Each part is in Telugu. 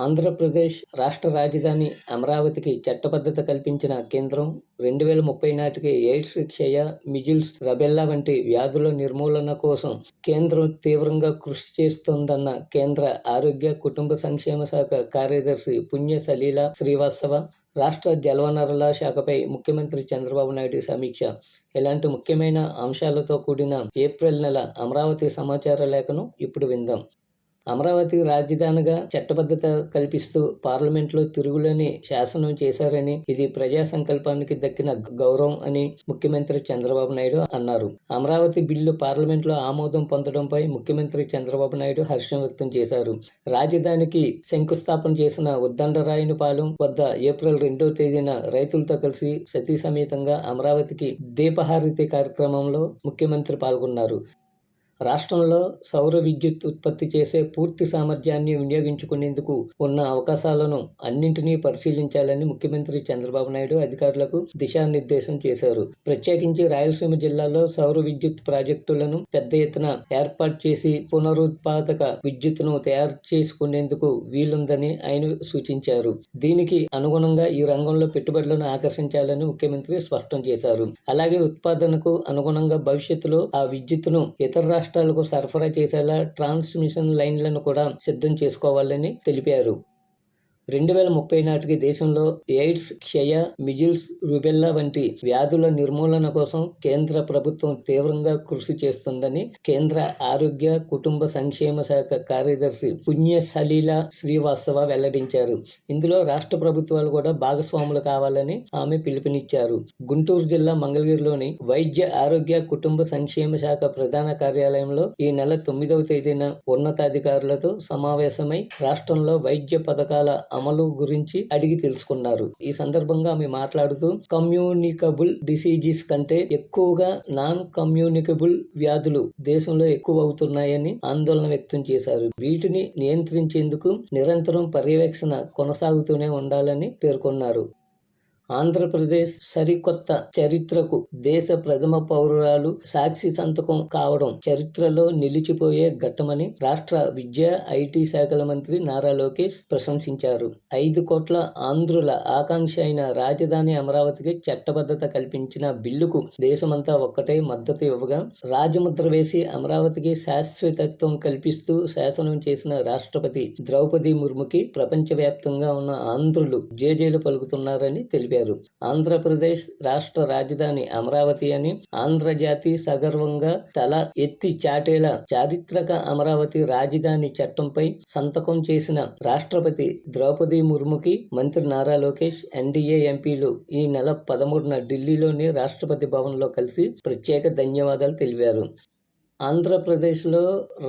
ఆంధ్రప్రదేశ్ రాష్ట్ర రాజధాని అమరావతికి చట్టబద్ధత కల్పించిన కేంద్రం 2030 నాటికి ఎయిడ్స్, క్షయ, మిజిల్స్, రబెల్లా వంటి వ్యాధుల నిర్మూలన కోసం కేంద్రం తీవ్రంగా కృషి చేస్తోందన్న కేంద్ర ఆరోగ్య, కుటుంబ సంక్షేమ శాఖ కార్యదర్శి పుణ్య సలీల శ్రీవాస్తవ రాష్ట్ర జలవనరుల శాఖపై ముఖ్యమంత్రి చంద్రబాబు నాయుడు సమీక్ష. ఇలాంటి ముఖ్యమైన అంశాలతో కూడిన ఏప్రిల్ నెల అమరావతి సమాచార లేఖను ఇప్పుడు విందాం. అమరావతి రాజధానిగా చట్టబద్ధత కల్పిస్తూ పార్లమెంట్లో తిరుగులేని శాసనం చేశారని, ఇది ప్రజా సంకల్పానికి దక్కిన గౌరవం అని ముఖ్యమంత్రి చంద్రబాబు నాయుడు అన్నారు. అమరావతి బిల్లు పార్లమెంట్లో ఆమోదం పొందడంపై ముఖ్యమంత్రి చంద్రబాబు నాయుడు హర్షం వ్యక్తం చేశారు. రాజధానికి శంకుస్థాపన చేసిన ఉద్దండరాయునిపాలెం వద్ద ఏప్రిల్ 2వ తేదీన రైతులతో కలిసి సతీ సమేతంగా అమరావతికి దీపహారతి కార్యక్రమంలో ముఖ్యమంత్రి పాల్గొన్నారు. రాష్ట్రంలో సౌర విద్యుత్ ఉత్పత్తి చేసే పూర్తి సామర్థ్యాన్ని వినియోగించుకునేందుకు ఉన్న అవకాశాలను అన్నింటినీ పరిశీలించాలని ముఖ్యమంత్రి చంద్రబాబు నాయుడు అధికారులకు దిశానిర్దేశం చేశారు. ప్రత్యేకించి రాయలసీమ జిల్లాలో సౌర విద్యుత్ ప్రాజెక్టులను పెద్ద ఎత్తున ఏర్పాటు చేసి పునరుత్పాదక విద్యుత్తును తయారు చేసుకునేందుకు వీలుందని ఆయన సూచించారు. దీనికి అనుగుణంగా ఈ రంగంలో పెట్టుబడులను ఆకర్షించాలని ముఖ్యమంత్రి స్పష్టం చేశారు. అలాగే ఉత్పాదనకు అనుగుణంగా భవిష్యత్తులో ఆ విద్యుత్తును ఇతర రాష్ట్రాలకు సరఫరా చేసేలా ట్రాన్స్మిషన్ లైన్లను కూడా సిద్ధం చేసుకోవాలని తెలిపారు. 2030 నాటికి దేశంలో ఎయిడ్స్, క్షయ, మిజిల్స్, రుబెల్లా వంటి వ్యాధుల నిర్మూలన కోసం కేంద్ర ప్రభుత్వం తీవ్రంగా కృషి చేస్తుందని కేంద్ర ఆరోగ్య, కుటుంబ సంక్షేమ శాఖ కార్యదర్శి పుణ్య సలీల శ్రీవాస్తవ వెల్లడించారు. ఇందులో రాష్ట్ర ప్రభుత్వాలు కూడా భాగస్వాములు కావాలని ఆమె పిలుపునిచ్చారు. గుంటూరు జిల్లా మంగళగిరిలోని వైద్య ఆరోగ్య, కుటుంబ సంక్షేమ శాఖ ప్రధాన కార్యాలయంలో ఈ నెల 9వ తేదీన ఉన్నతాధికారులతో సమావేశమై రాష్ట్రంలో వైద్య పథకాల అమలు గురించి అడిగి తెలుసుకున్నారు. ఈ సందర్భంగా ఆమె మాట్లాడుతూ కమ్యూనికబుల్ డిసీజెస్ కంటే ఎక్కువగా నాన్ కమ్యూనికబుల్ వ్యాధులు దేశంలో ఎక్కువ అవుతున్నాయని ఆందోళన వ్యక్తం చేశారు. వీటిని నియంత్రించేందుకు నిరంతరం పర్యవేక్షణ కొనసాగుతూనే ఉండాలని పేర్కొన్నారు. ఆంధ్రప్రదేశ్ సరికొత్త చరిత్రకు దేశ ప్రథమ పౌరురాలు సాక్షి సంతకం కావడం చరిత్రలో నిలిచిపోయే ఘట్టమని రాష్ట్ర విద్యా, ఐటీ శాఖల మంత్రి నారా లోకేష్ ప్రశంసించారు. 5 కోట్ల ఆంధ్రుల ఆకాంక్ష అయిన రాజధాని అమరావతికి చట్టబద్ధత కల్పించిన బిల్లుకు దేశమంతా ఒక్కటే మద్దతు ఇవ్వగా, రాజముద్ర వేసి అమరావతికి శాశ్వతత్వం కల్పిస్తూ శాసనం చేసిన రాష్ట్రపతి ద్రౌపది ముర్ముకి ప్రపంచవ్యాప్తంగా ఉన్న ఆంధ్రులు జేజేలు పలుకుతున్నారని తెలిపారు. ఆంధ్రప్రదేశ్ రాష్ట్ర రాజధాని అమరావతి అని ఆంధ్రజాతి సగర్వంగా తల ఎత్తి చాటేలా చారిత్రక అమరావతి రాజధాని చట్టంపై సంతకం చేసిన రాష్ట్రపతి ద్రౌపది ముర్ముకి మంత్రి నారా లోకేష్, ఎన్డీఏ ఎంపీలు ఈ నెల 13న ఢిల్లీలోని రాష్ట్రపతి భవన్లో కలిసి ప్రత్యేక ధన్యవాదాలు తెలిపారు. ఆంధ్రప్రదేశ్లో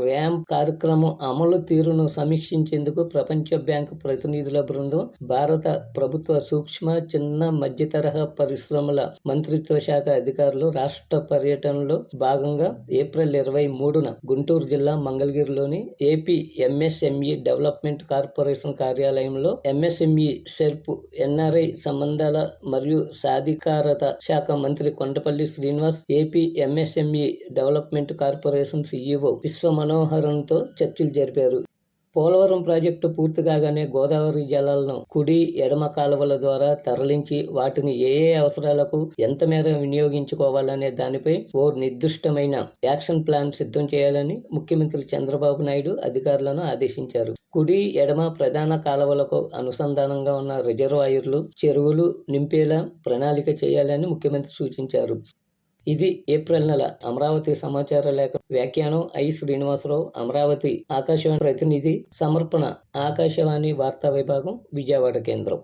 ర్యాంప్ కార్యక్రమం అమలు తీరును సమీక్షించేందుకు ప్రపంచ బ్యాంకు ప్రతినిధుల బృందం భారత ప్రభుత్వ సూక్ష్మ, చిన్న, మధ్యతరహా పరిశ్రమల మంత్రిత్వ శాఖ అధికారులు రాష్ట్ర పర్యటనలో భాగంగా ఏప్రిల్ 23న గుంటూరు జిల్లా మంగళగిరిలోని ఏపీ ఎంఎస్ఎంఈ డెవలప్మెంట్ కార్పొరేషన్ కార్యాలయంలో ఎంఎస్ఎంఈ సెర్ప్, ఎన్ఆర్ఐ సంబంధాల మరియు సాధికారత శాఖ మంత్రి Kondapalli Srinivas, AP MSME development corporation CEO విశ్వమనోహరంతో చర్చలు జరిపారు. పోలవరం ప్రాజెక్టు పూర్తి కాగానే గోదావరి జలాలను కుడి, ఎడమ కాలువల ద్వారా తరలించి వాటిని ఏ అవసరాలకు ఎంత మేర వినియోగించుకోవాలనే దానిపై ఓ నిర్దిష్టమైన యాక్షన్ ప్లాన్ సిద్ధం చేయాలని ముఖ్యమంత్రి చంద్రబాబు నాయుడు అధికారులను ఆదేశించారు. కుడి, ఎడమ ప్రధాన కాలువలకు అనుసంధానంగా ఉన్న రిజర్వాయర్లు, చెరువులు నింపేలా ప్రణాళిక చేయాలని ముఖ్యమంత్రి సూచించారు. ఇది ఏప్రిల్ నెల అమరావతి సమాచార లేఖ. వ్యాఖ్యానం ఐ. శ్రీనివాసరావు. అమరావతి ఆకాశవాణి ప్రతినిధి. సమర్పణ ఆకాశవాణి వార్తా విభాగం, విజయవాడ కేంద్రం.